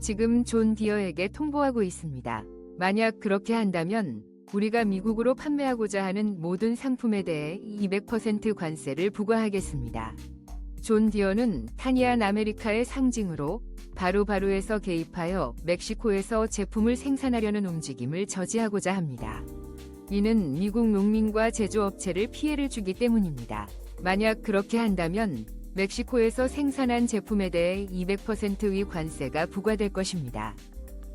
지금 존 디어에게 통보하고 있습니다. 만약 그렇게 한다면 우리가 미국으로 판매하고자 하는 모든 상품에 대해 200% 관세를 부과하겠습니다. 존 디어는 타니안 아메리카의 상징으로 바로바로에서 개입하여 멕시코에서 제품을 생산하려는 움직임을 저지하고자 합니다. 이는 미국 농민과 제조업체를 피해를 주기 때문입니다. 만약 그렇게 한다면 멕시코에서 생산한 제품에 대해 200%의 관세가 부과될 것입니다.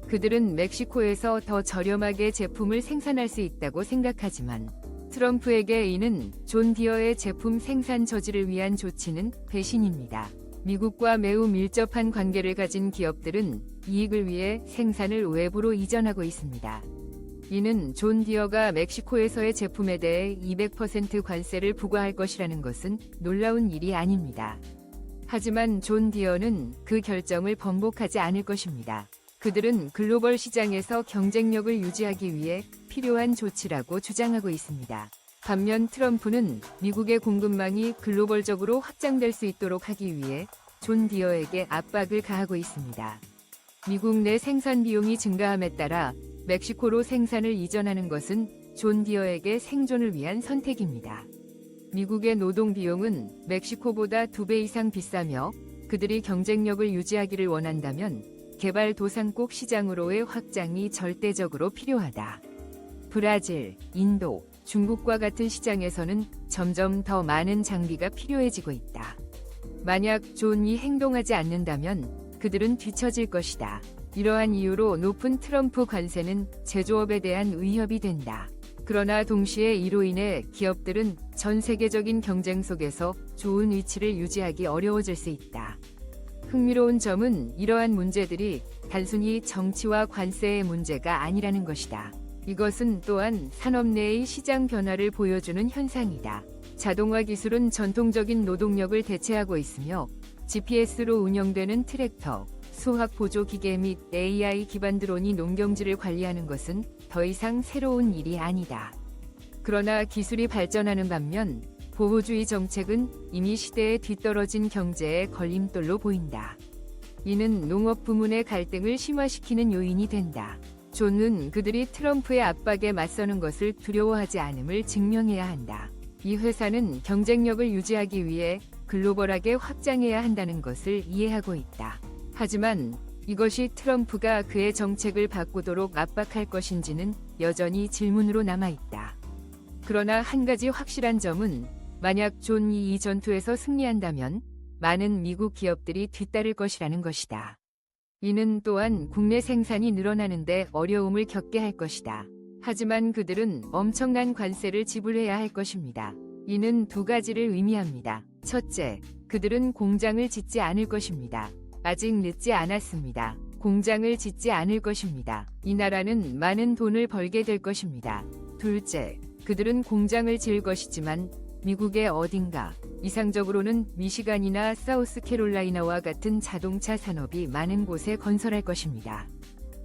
그들은 멕시코에서 더 저렴하게 제품을 생산할 수 있다고 생각하지만 트럼프에게 이는 존 디어의 제품 생산 저지를 위한 조치는 배신입니다. 미국과 매우 밀접한 관계를 가진 기업들은 이익을 위해 생산을 외부로 이전하고 있습니다. 이는 존 디어가 멕시코에서의 제품에 대해 200% 관세를 부과할 것이라는 것은 놀라운 일이 아닙니다. 하지만 존 디어는 그 결정을 번복하지 않을 것입니다. 그들은 글로벌 시장에서 경쟁력을 유지하기 위해 필요한 조치라고 주장하고 있습니다. 반면 트럼프는 미국의 공급망이 글로벌적으로 확장될 수 있도록 하기 위해 존 디어에게 압박을 가하고 있습니다. 미국 내 생산 비용이 증가함에 따라 멕시코로 생산을 이전하는 것은 존 디어에게 생존을 위한 선택입니다. 미국의 노동 비용은 멕시코보다 2배 이상 비싸며 그들이 경쟁력을 유지하기를 원한다면 개발도상국 시장으로의 확장이 절대적으로 필요하다. 브라질, 인도, 중국과 같은 시장에서는 점점 더 많은 장비가 필요해지고 있다. 만약 존이 행동하지 않는다면 그들은 뒤처질 것이다. 이러한 이유로 높은 트럼프 관세는 제조업에 대한 위협이 된다. 그러나 동시에 이로 인해 기업들은 전 세계적인 경쟁 속에서 좋은 위치를 유지하기 어려워질 수 있다. 흥미로운 점은 이러한 문제들이 단순히 정치와 관세의 문제가 아니라는 것이다. 이것은 또한 산업 내의 시장 변화를 보여주는 현상이다. 자동화 기술은 전통적인 노동력을 대체하고 있으며 GPS로 운영되는 트랙터, 수학 보조 기계 및 AI 기반 드론이 농경지를 관리하는 것은 더 이상 새로운 일이 아니다. 그러나 기술이 발전하는 반면 보호주의 정책은 이미 시대에 뒤떨어진 경제의 걸림돌로 보인다. 이는 농업 부문의 갈등을 심화시키는 요인이 된다. 존은 그들이 트럼프의 압박에 맞서는 것을 두려워하지 않음을 증명해야 한다. 이 회사는 경쟁력을 유지하기 위해 글로벌하게 확장해야 한다는 것을 이해하고 있다. 하지만 이것이 트럼프가 그의 정책을 바꾸도록 압박할 것인지는 여전히 질문으로 남아있다. 그러나 한 가지 확실한 점은 만약 존이 이 전투에서 승리한다면 많은 미국 기업들이 뒤따를 것이라는 것이다. 이는 또한 국내 생산이 늘어나는데 어려움을 겪게 할 것이다. 하지만 그들은 엄청난 관세를 지불해야 할 것입니다. 이는 두 가지를 의미합니다. 첫째, 그들은 공장을 짓지 않을 것입니다. 아직 늦지 않았습니다. 공장을 짓지 않을 것입니다. 이 나라는 많은 돈을 벌게 될 것입니다. 둘째, 그들은 공장을 지을 것이지만 미국의 어딘가, 이상적으로는 미시간이나 사우스캐롤라이나와 같은 자동차 산업이 많은 곳에 건설할 것입니다.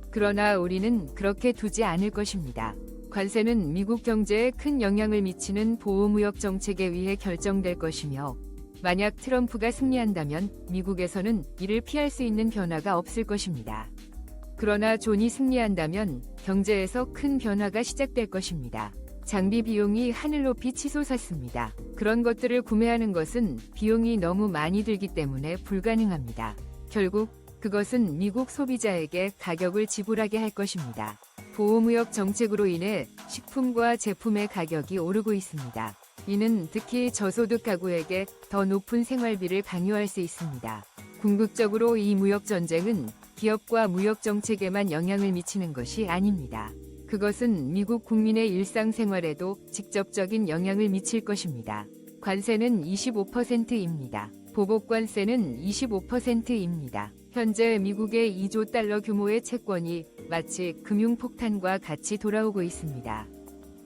그러나 우리는 그렇게 두지 않을 것입니다. 관세는 미국 경제에 큰 영향을 미치는 보호무역 정책에 의해 결정될 것이며 만약 트럼프가 승리한다면 미국에서는 이를 피할 수 있는 변화가 없을 것입니다. 그러나 존이 승리한다면 경제에서 큰 변화가 시작될 것입니다. 장비 비용이 하늘 높이 치솟았습니다. 그런 것들을 구매하는 것은 비용이 너무 많이 들기 때문에 불가능합니다. 결국 그것은 미국 소비자에게 가격을 지불하게 할 것입니다. 보호무역 정책으로 인해 식품과 제품의 가격이 오르고 있습니다. 이는 특히 저소득 가구에게 더 높은 생활비를 강요할 수 있습니다. 궁극적으로 이 무역 전쟁은 기업과 무역 정책에만 영향을 미치는 것이 아닙니다. 그것은 미국 국민의 일상생활에도 직접적인 영향을 미칠 것입니다. 관세는 25%입니다. 보복관세는 25%입니다. 현재 미국의 2조 달러 규모의 채권이 마치 금융폭탄과 같이 돌아오고 있습니다.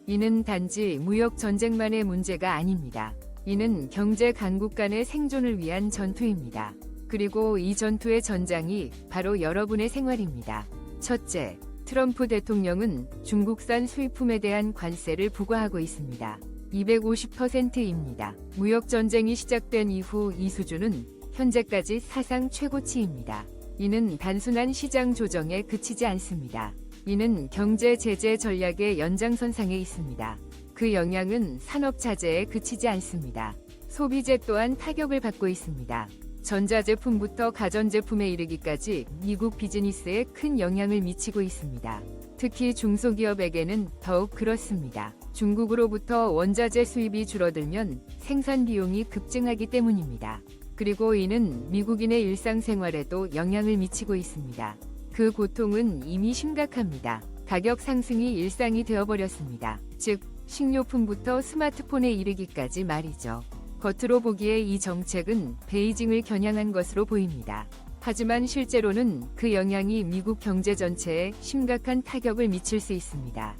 이는 단지 무역 전쟁만의 문제가 아닙니다. 이는 경제 강국 간의 생존을 위한 전투입니다. 그리고 이 전투의 전장이 바로 여러분의 생활입니다. 첫째, 트럼프 대통령은 중국산 수입품에 대한 관세를 부과하고 있습니다. 250%입니다. 무역 전쟁이 시작된 이후 이 수준은 현재까지 사상 최고치입니다. 이는 단순한 시장 조정에 그치지 않습니다. 이는 경제 제재 전략의 연장선상에 있습니다. 그 영향은 산업 자재에 그치지 않습니다. 소비재 또한 타격을 받고 있습니다. 전자제품부터 가전제품에 이르기까지 미국 비즈니스에 큰 영향을 미치고 있습니다. 특히 중소기업에게는 더욱 그렇습니다. 중국으로부터 원자재 수입이 줄어들면 생산 비용이 급증하기 때문입니다. 그리고 이는 미국인의 일상생활에도 영향을 미치고 있습니다. 그 고통은 이미 심각합니다. 가격 상승이 일상이 되어버렸습니다. 즉, 식료품부터 스마트폰에 이르기까지 말이죠. 겉으로 보기에 이 정책은 베이징을 겨냥한 것으로 보입니다. 하지만 실제로는 그 영향이 미국 경제 전체에 심각한 타격을 미칠 수 있습니다.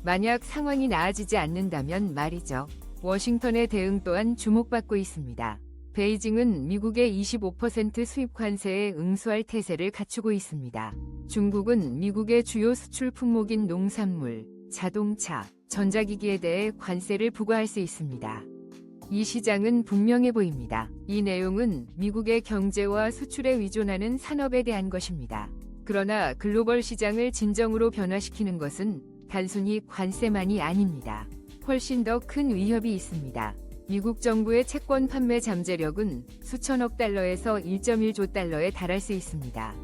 만약 상황이 나아지지 않는다면 말이죠. 워싱턴의 대응 또한 주목받고 있습니다. 베이징은 미국의 25% 수입 관세에 응수할 태세를 갖추고 있습니다. 중국은 미국의 주요 수출 품목인 농산물, 자동차, 전자기기에 대해 관세를 부과할 수 있습니다. 이 시장은 분명해 보입니다. 이 내용은 미국의 경제와 수출에 의존하는 산업에 대한 것입니다. 그러나 글로벌 시장을 진정으로 변화시키는 것은 단순히 관세만이 아닙니다. 훨씬 더 큰 위협이 있습니다. 미국 정부의 채권 판매 잠재력은 수천억 달러에서 1.1조 달러에 달할 수 있습니다.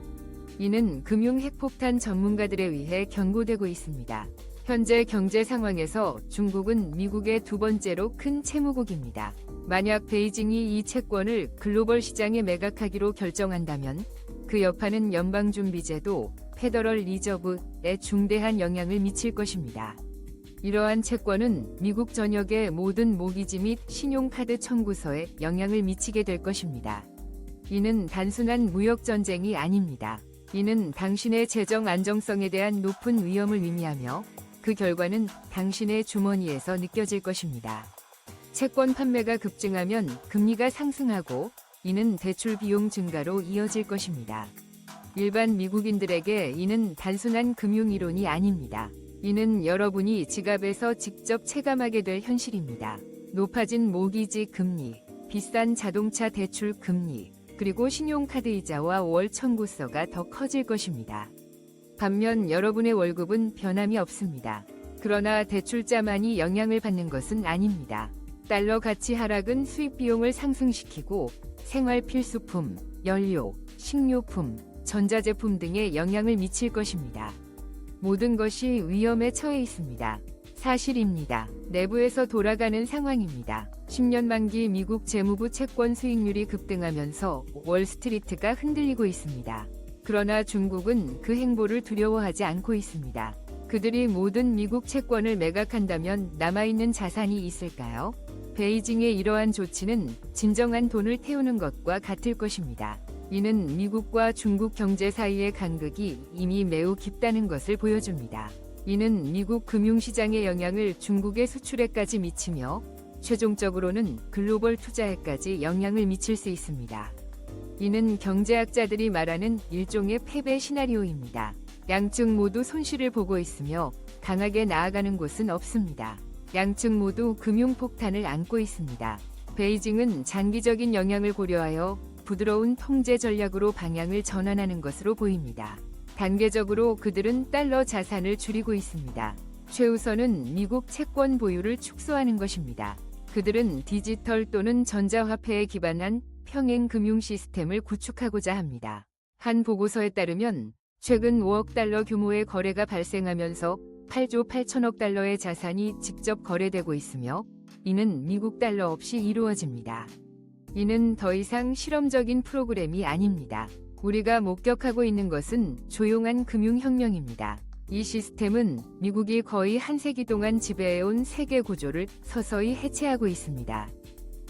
이는 금융 핵폭탄 전문가들에 의해 경고되고 있습니다. 현재 경제 상황에서 중국은 미국의 두 번째로 큰 채무국입니다. 만약 베이징이 이 채권을 글로벌 시장에 매각하기로 결정한다면 그 여파는 연방준비제도, 페더럴 리저브에 중대한 영향을 미칠 것입니다. 이러한 채권은 미국 전역의 모든 모기지 및 신용카드 청구서에 영향을 미치게 될 것입니다. 이는 단순한 무역 전쟁이 아닙니다. 이는 당신의 재정 안정성에 대한 높은 위험을 의미하며 그 결과는 당신의 주머니에서 느껴질 것입니다. 채권 판매가 급증하면 금리가 상승하고 이는 대출 비용 증가로 이어질 것입니다. 일반 미국인들에게 이는 단순한 금융 이론이 아닙니다. 이는 여러분이 지갑에서 직접 체감하게 될 현실입니다. 높아진 모기지 금리, 비싼 자동차 대출 금리, 그리고 신용카드 이자와 월 청구서가 더 커질 것입니다. 반면 여러분의 월급은 변함이 없습니다. 그러나 대출자만이 영향을 받는 것은 아닙니다. 달러 가치 하락은 수입 비용을 상승시키고 생활 필수품, 연료, 식료품, 전자제품 등에 영향을 미칠 것입니다. 모든 것이 위험에 처해 있습니다. 사실입니다. 내부에서 돌아가는 상황입니다. 10년 만기 미국 재무부 채권 수익률이 급등하면서 월스트리트가 흔들리고 있습니다. 그러나 중국은 그 행보를 두려워하지 않고 있습니다. 그들이 모든 미국 채권을 매각한다면 남아있는 자산이 있을까요? 베이징의 이러한 조치는 진정한 돈을 태우는 것과 같을 것입니다. 이는 미국과 중국 경제 사이의 간극이 이미 매우 깊다는 것을 보여줍니다. 이는 미국 금융시장의 영향을 중국의 수출에까지 미치며 최종적으로는 글로벌 투자에까지 영향을 미칠 수 있습니다. 이는 경제학자들이 말하는 일종의 패배 시나리오입니다. 양측 모두 손실을 보고 있으며 강하게 나아가는 곳은 없습니다. 양측 모두 금융폭탄을 안고 있습니다. 베이징은 장기적인 영향을 고려하여 부드러운 통제 전략으로 방향을 전환하는 것으로 보입니다. 단계적으로 그들은 달러 자산을 줄이고 있습니다. 최우선은 미국 채권 보유를 축소하는 것입니다. 그들은 디지털 또는 전자화폐에 기반한 평행 금융 시스템을 구축하고자 합니다. 한 보고서에 따르면 최근 5억 달러 규모의 거래가 발생하면서 8조 8천억 달러의 자산이 직접 거래되고 있으며 이는 미국 달러 없이 이루어집니다. 이는 더 이상 실험적인 프로그램이 아닙니다. 우리가 목격하고 있는 것은 조용한 금융혁명입니다. 이 시스템은 미국이 거의 한 세기 동안 지배해온 세계 구조를 서서히 해체하고 있습니다.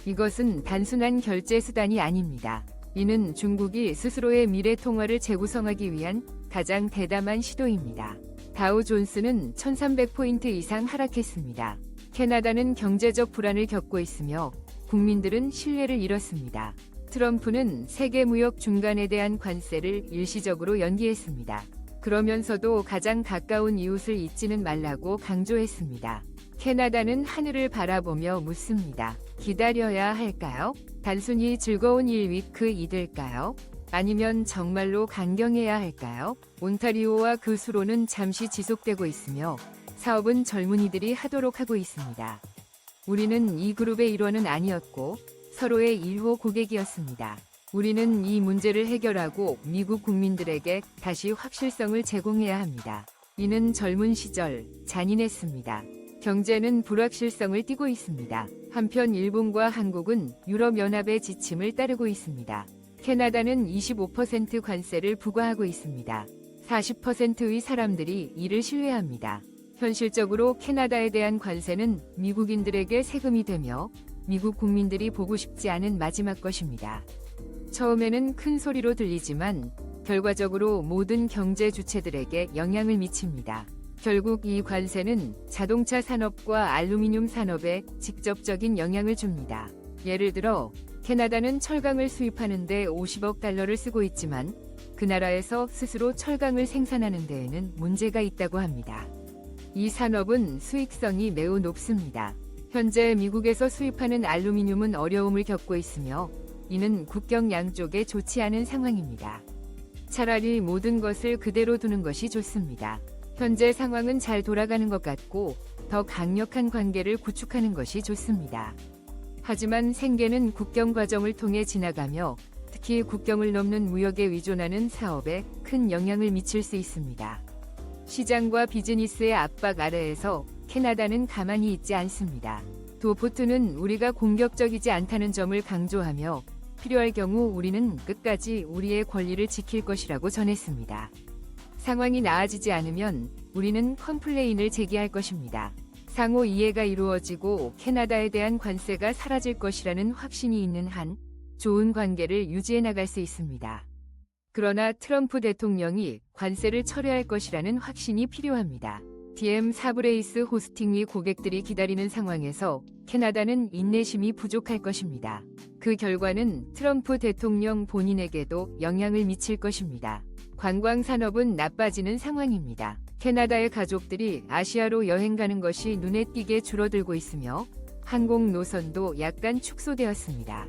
이것은 단순한 결제 수단이 아닙니다. 이는 중국이 스스로의 미래 통화를 재구성하기 위한 가장 대담한 시도입니다. 다우 존스는 1300포인트 이상 하락했습니다. 캐나다는 경제적 불안을 겪고 있으며 국민들은 신뢰를 잃었습니다. 트럼프는 세계 무역 중간에 대한 관세를 일시적으로 연기했습니다. 그러면서도 가장 가까운 이웃을 잊지는 말라고 강조했습니다. 캐나다는 하늘을 바라보며 묻습니다. 기다려야 할까요? 단순히 즐거운 일 윗 그 이들까요? 아니면 정말로 강경해야 할까요? 온타리오와 그 수로는 잠시 지속되고 있으며 사업은 젊은이들이 하도록 하고 있습니다. 우리는 이 그룹의 일원은 아니었고 서로의 1호 고객이었습니다. 우리는 이 문제를 해결하고 미국 국민들에게 다시 확실성을 제공해야 합니다. 이는 젊은 시절 잔인했습니다. 경제는 불확실성을 띠고 있습니다. 한편 일본과 한국은 유럽연합의 지침을 따르고 있습니다. 캐나다는 25% 관세를 부과하고 있습니다. 40%의 사람들이 이를 신뢰합니다. 현실적으로 캐나다에 대한 관세는 미국인들에게 세금이 되며 미국 국민들이 보고 싶지 않은 마지막 것입니다. 처음에는 큰 소리로 들리지만 결과적으로 모든 경제 주체들에게 영향을 미칩니다. 결국 이 관세는 자동차 산업과 알루미늄 산업에 직접적인 영향을 줍니다. 예를 들어 캐나다는 철강을 수입하는 데 50억 달러를 쓰고 있지만 그 나라에서 스스로 철강을 생산하는 데에는 문제가 있다고 합니다. 이 산업은 수익성이 매우 높습니다. 현재 미국에서 수입하는 알루미늄은 어려움을 겪고 있으며 이는 국경 양쪽에 좋지 않은 상황입니다. 차라리 모든 것을 그대로 두는 것이 좋습니다. 현재 상황은 잘 돌아가는 것 같고 더 강력한 관계를 구축하는 것이 좋습니다. 하지만 생계는 국경 과정을 통해 지나가며 특히 국경을 넘는 무역에 의존하는 사업에 큰 영향을 미칠 수 있습니다. 시장과 비즈니스의 압박 아래에서 캐나다는 가만히 있지 않습니다. 도포트는 우리가 공격적이지 않다는 점을 강조하며 필요할 경우 우리는 끝까지 우리의 권리를 지킬 것이라고 전했습니다. 상황이 나아지지 않으면 우리는 컴플레인을 제기할 것입니다. 상호 이해가 이루어지고 캐나다에 대한 관세가 사라질 것이라는 확신이 있는 한 좋은 관계를 유지해 나갈 수 있습니다. 그러나 트럼프 대통령이 관세를 철회할 것이라는 확신이 필요합니다. DM 사브레이스 호스팅위 고객들이 기다리는 상황에서 캐나다는 인내심이 부족할 것입니다. 그 결과는 트럼프 대통령 본인에게도 영향을 미칠 것입니다. 관광 산업은 나빠지는 상황입니다. 캐나다의 가족들이 아시아로 여행 가는 것이 눈에 띄게 줄어들고 있으며 항공 노선도 약간 축소되었습니다.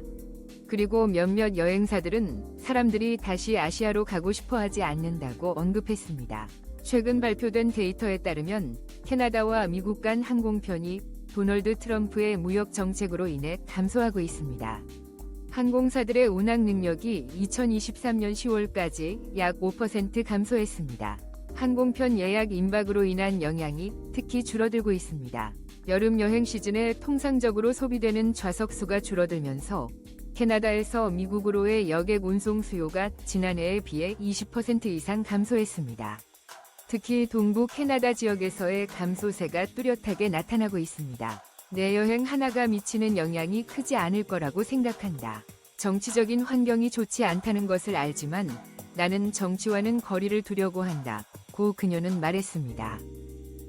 그리고 몇몇 여행사들은 사람들이 다시 아시아로 가고 싶어 하지 않는다고 언급했습니다. 최근 발표된 데이터에 따르면 캐나다와 미국 간 항공편이 도널드 트럼프의 무역 정책으로 인해 감소하고 있습니다. 항공사들의 운항 능력이 2023년 10월까지 약 5% 감소했습니다. 항공편 예약 임박으로 인한 영향이 특히 줄어들고 있습니다. 여름 여행 시즌에 통상적으로 소비되는 좌석수가 줄어들면서 캐나다에서 미국으로의 여객 운송 수요가 지난해에 비해 20% 이상 감소했습니다. 특히 동부 캐나다 지역에서의 감소세가 뚜렷하게 나타나고 있습니다. 내 여행 하나가 미치는 영향이 크지 않을 거라고 생각한다. 정치적인 환경이 좋지 않다는 것을 알지만 나는 정치와는 거리를 두려고 한다. 고 그녀는 말했습니다.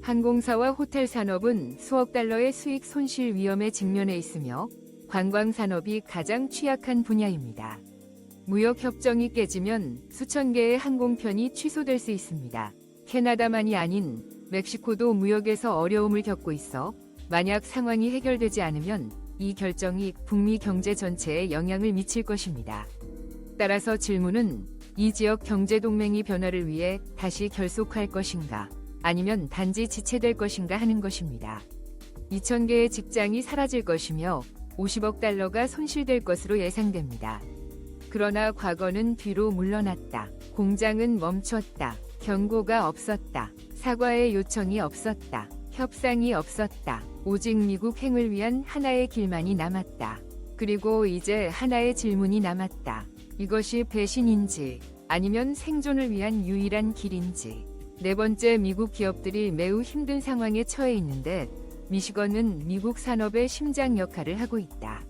항공사와 호텔 산업은 수억 달러의 수익 손실 위험에 직면해 있으며 관광 산업이 가장 취약한 분야입니다. 무역 협정이 깨지면 수천 개의 항공편이 취소될 수 있습니다. 캐나다만이 아닌 멕시코도 무역에서 어려움을 겪고 있어 만약 상황이 해결되지 않으면 이 결정이 북미 경제 전체에 영향을 미칠 것입니다. 따라서 질문은 이 지역 경제 동맹이 변화를 위해 다시 결속할 것인가 아니면 단지 지체될 것인가 하는 것입니다. 2,000개의 직장이 사라질 것이며 50억 달러가 손실될 것으로 예상됩니다. 그러나 과거는 뒤로 물러났다. 공장은 멈췄다. 경고가 없었다. 사과의 요청이 없었다. 협상이 없었다. 오직 미국 행을 위한 하나의 길만이 남았다. 그리고 이제 하나의 질문이 남았다. 이것이 배신인지 아니면 생존을 위한 유일한 길인지. 네 번째, 미국 기업들이 매우 힘든 상황에 처해 있는데 미시건은 미국 산업의 심장 역할을 하고 있다.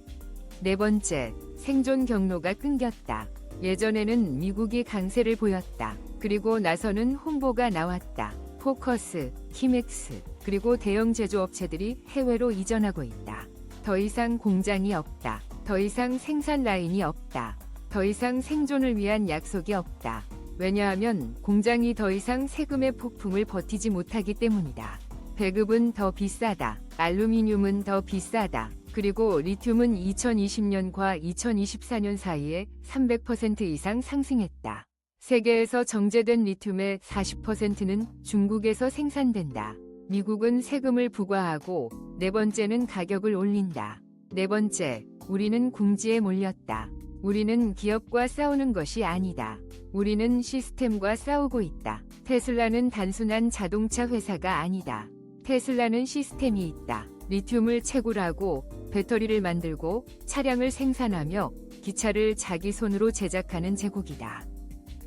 네 번째, 생존 경로가 끊겼다. 예전에는 미국이 강세를 보였다. 그리고 나서는 홍보가 나왔다. 포커스, 키맥스, 그리고 대형 제조업체들이 해외로 이전하고 있다. 더 이상 공장이 없다. 더 이상 생산 라인이 없다. 더 이상 생존을 위한 약속이 없다. 왜냐하면 공장이 더 이상 세금의 폭풍을 버티지 못하기 때문이다. 배급은 더 비싸다. 알루미늄은 더 비싸다. 그리고 리튬은 2020년과 2024년 사이에 300% 이상 상승했다. 세계에서 정제된 리튬의 40%는 중국에서 생산된다. 미국은 세금을 부과하고 네 번째는 가격을 올린다. 네 번째, 우리는 궁지에 몰렸다. 우리는 기업과 싸우는 것이 아니다. 우리는 시스템과 싸우고 있다. 테슬라는 단순한 자동차 회사가 아니다. 테슬라는 시스템이 있다. 리튬을 채굴하고 배터리를 만들고 차량을 생산하며 기차를 자기 손으로 제작하는 제국이다.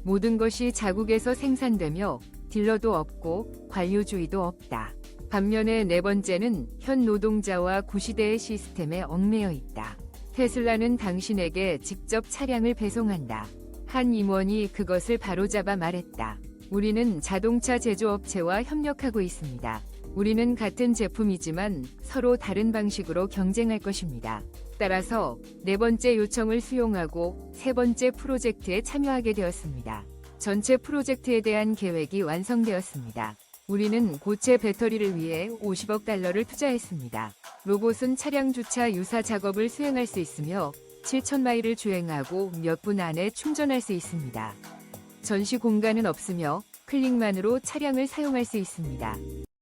모든 것이 자국에서 생산되며 딜러도 없고 관료주의도 없다. 반면에 네 번째는 현 노동자와 구시대의 시스템에 얽매여 있다. 테슬라는 당신에게 직접 차량을 배송한다. 한 임원이 그것을 바로잡아 말했다. 우리는 자동차 제조업체와 협력하고 있습니다. 우리는 같은 제품이지만 서로 다른 방식으로 경쟁할 것입니다. 따라서 네 번째 요청을 수용하고 세 번째 프로젝트에 참여하게 되었습니다. 전체 프로젝트에 대한 계획이 완성되었습니다. 우리는 고체 배터리를 위해 50억 달러를 투자했습니다. 로봇은 차량 주차 유사 작업을 수행할 수 있으며 7,000마일을 주행하고 몇 분 안에 충전할 수 있습니다. 전시 공간은 없으며 클릭만으로 차량을 사용할 수 있습니다.